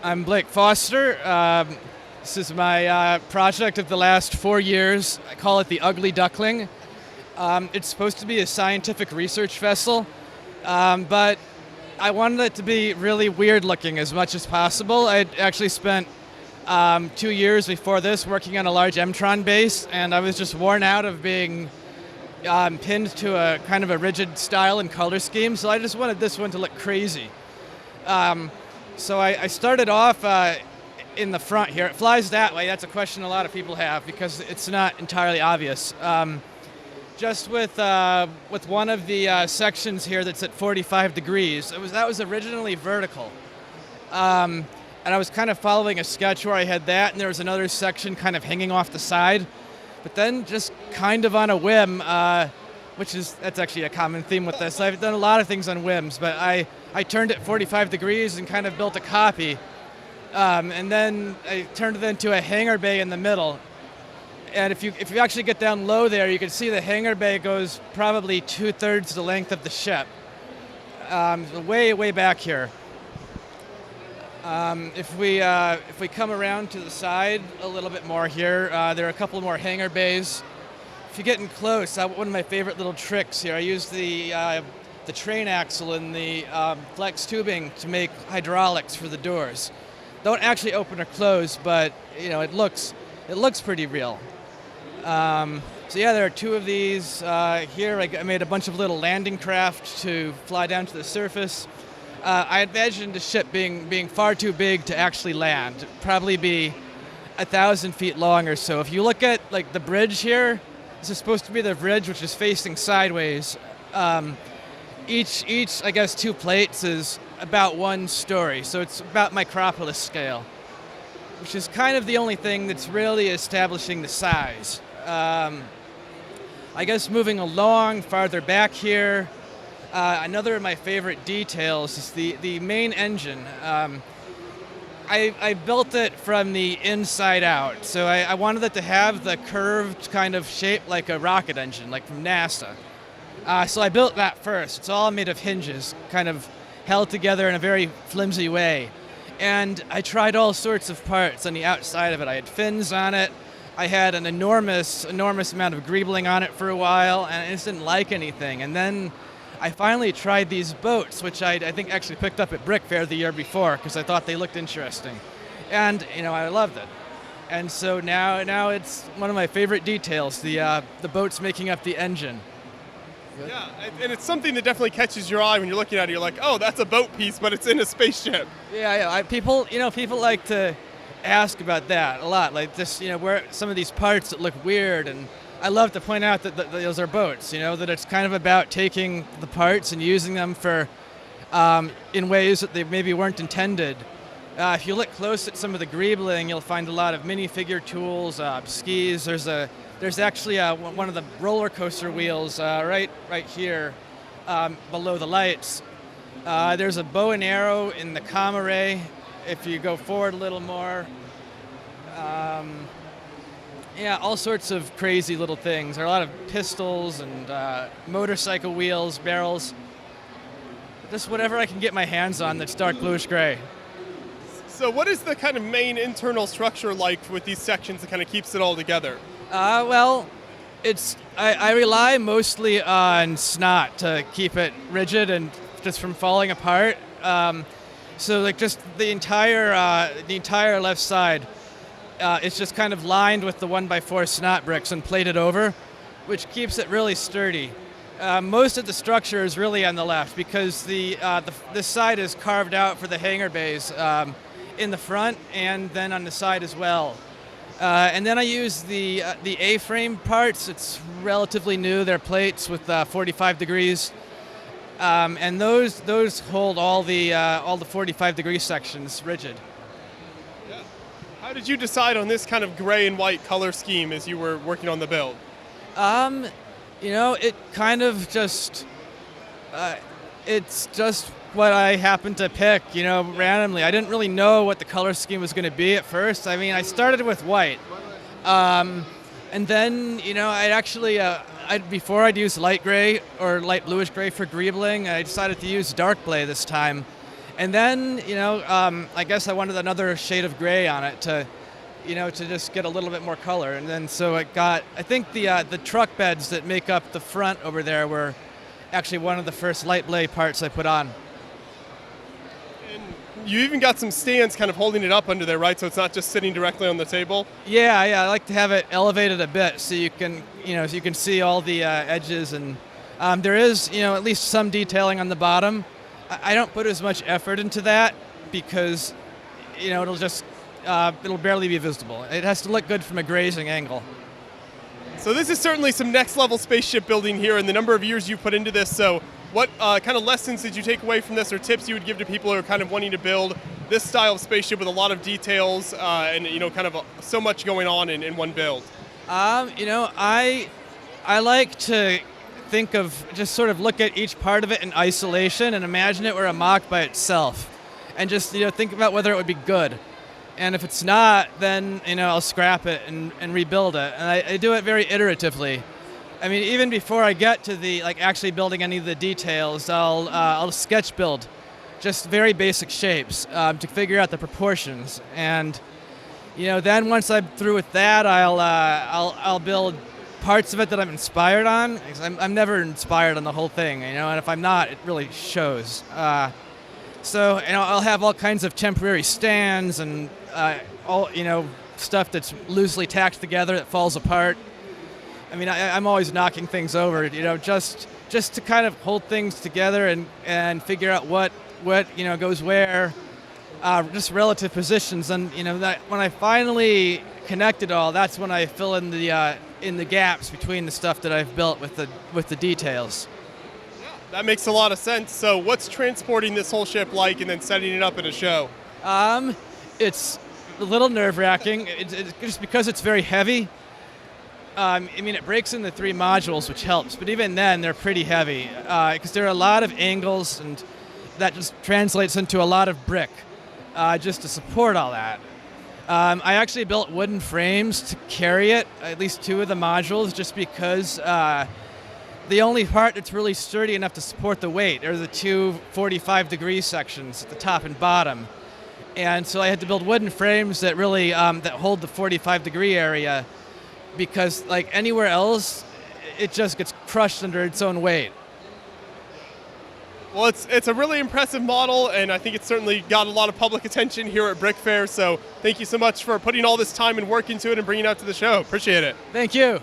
I'm Blake Foster. This is my project of the last 4 years. I call it the Ugly Duckling. It's supposed to be a scientific research vessel, but I wanted it to be really weird looking as much as possible. I'd actually spent 2 years before this working on a large Mtron base, and I was just worn out of being pinned to a kind of a rigid style and color scheme, so I just wanted this one to look crazy. So I started off in the front here. It flies that way. That's a question a lot of people have because it's not entirely obvious. Just with one of the sections here that's at 45 degrees. That was originally vertical. And I was kind of following a sketch where I had that, and there was another section kind of hanging off the side. But then just kind of on a whim, that's actually a common theme with this. I've done a lot of things on whims, but I turned it 45 degrees and kind of built a copy. And then I turned it into a hangar bay in the middle. And if you actually get down low there, you can see the hangar bay goes probably 2/3 the length of the ship. Way back here. If we come around to the side a little bit more here, there are a couple more hangar bays. If you get in close, one of my favorite little tricks here, I use the train axle and the flex tubing to make hydraulics for the doors. Don't actually open or close, but it looks pretty real. So yeah, there are two of these here. I made a bunch of little landing craft to fly down to the surface. I imagined the ship being far too big to actually land. It'd probably be 1,000 feet long or so. If you look at like the bridge here, this is supposed to be the bridge, which is facing sideways. Each I guess 2 plates is about 1 story, so it's about micropolis scale, which is kind of the only thing that's really establishing the size. I guess moving along farther back here, another of my favorite details is the main engine. I built it from the inside out, so I wanted it to have the curved kind of shape like a rocket engine, like from NASA. So I built that first. It's all made of hinges, kind of held together in a very flimsy way. And I tried all sorts of parts on the outside of it. I had fins on it. I had an enormous amount of greebling on it for a while, and I just didn't like anything. And then I finally tried these boats, which I think actually picked up at BrickFair the year before because I thought they looked interesting. And, I loved it. And so now it's one of my favorite details, the boats making up the engine. Yeah, and it's something that definitely catches your eye when you're looking at it. You're like, oh, that's a boat piece, but it's in a spaceship. Yeah. People like to ask about that a lot. Like this, where some of these parts that look weird, and I love to point out that those are boats. That it's kind of about taking the parts and using them for in ways that they maybe weren't intended. If you look close at some of the greebling, you'll find a lot of minifigure tools, skis. There's actually one of the roller coaster wheels right here below the lights. There's a bow and arrow in the comm array. If you go forward a little more, all sorts of crazy little things. There are a lot of pistols and motorcycle wheels, barrels. Just whatever I can get my hands on that's dark bluish gray. So what is the kind of main internal structure like with these sections that kind of keeps it all together? Well, I rely mostly on snot to keep it rigid and just from falling apart. So like just the entire left side, it's just kind of lined with the 1x4 snot bricks and plated over, which keeps it really sturdy. Most of the structure is really on the left because this side is carved out for the hangar bays in the front and then on the side as well. And then I use the A-frame parts. It's relatively new. They're plates with 45 degrees, and those hold all the 45 degree sections rigid. Yeah. How did you decide on this kind of gray and white color scheme as you were working on the build? It kind of just it's just what I happened to pick, randomly. I didn't really know what the color scheme was going to be at first. I mean, I started with white. And then, I'd actually, before I'd use light gray or light bluish gray for greebling, I decided to use dark gray this time. And then, I guess I wanted another shade of gray on it to just get a little bit more color. And then so it got, I think the truck beds that make up the front over there were actually one of the first light blade parts I put on. And you even got some stands kind of holding it up under there, right? So it's not just sitting directly on the table? Yeah, I like to have it elevated a bit so you can see all the edges. And there is, at least some detailing on the bottom. I don't put as much effort into that because, it'll barely be visible. It has to look good from a grazing angle. So this is certainly some next level spaceship building here and the number of years you put into this. So what kind of lessons did you take away from this, or tips you would give to people who are kind of wanting to build this style of spaceship with a lot of details and kind of so much going on in one build? I like to think of, just sort of look at each part of it in isolation and imagine it were a mock by itself, and just think about whether it would be good. And if it's not, then I'll scrap it and rebuild it. And I do it very iteratively. I mean, even before I get to the actually building any of the details, I'll sketch build just very basic shapes to figure out the proportions. And then once I'm through with that, I'll build parts of it that I'm inspired on. I'm never inspired on the whole thing, and if I'm not, it really shows. So I'll have all kinds of temporary stands and all stuff that's loosely tacked together that falls apart. I mean, I'm always knocking things over, just to kind of hold things together and figure out what goes where, just relative positions. And that when I finally connect it all, that's when I fill in the gaps between the stuff that I've built with the details. That makes a lot of sense. So what's transporting this whole ship like and then setting it up at a show? It's a little nerve-wracking. It's just because it's very heavy. It breaks into 3 modules, which helps, but even then they're pretty heavy because there are a lot of angles, and that just translates into a lot of brick just to support all that. I actually built wooden frames to carry it, at least 2 of the modules, just because the only part that's really sturdy enough to support the weight are the 2 45-degree sections at the top and bottom. And so I had to build wooden frames that really that hold the 45-degree area, because anywhere else, it just gets crushed under its own weight. Well, it's a really impressive model, and I think it's certainly got a lot of public attention here at BrickFair. So thank you so much for putting all this time and work into it and bringing it out to the show. Appreciate it. Thank you.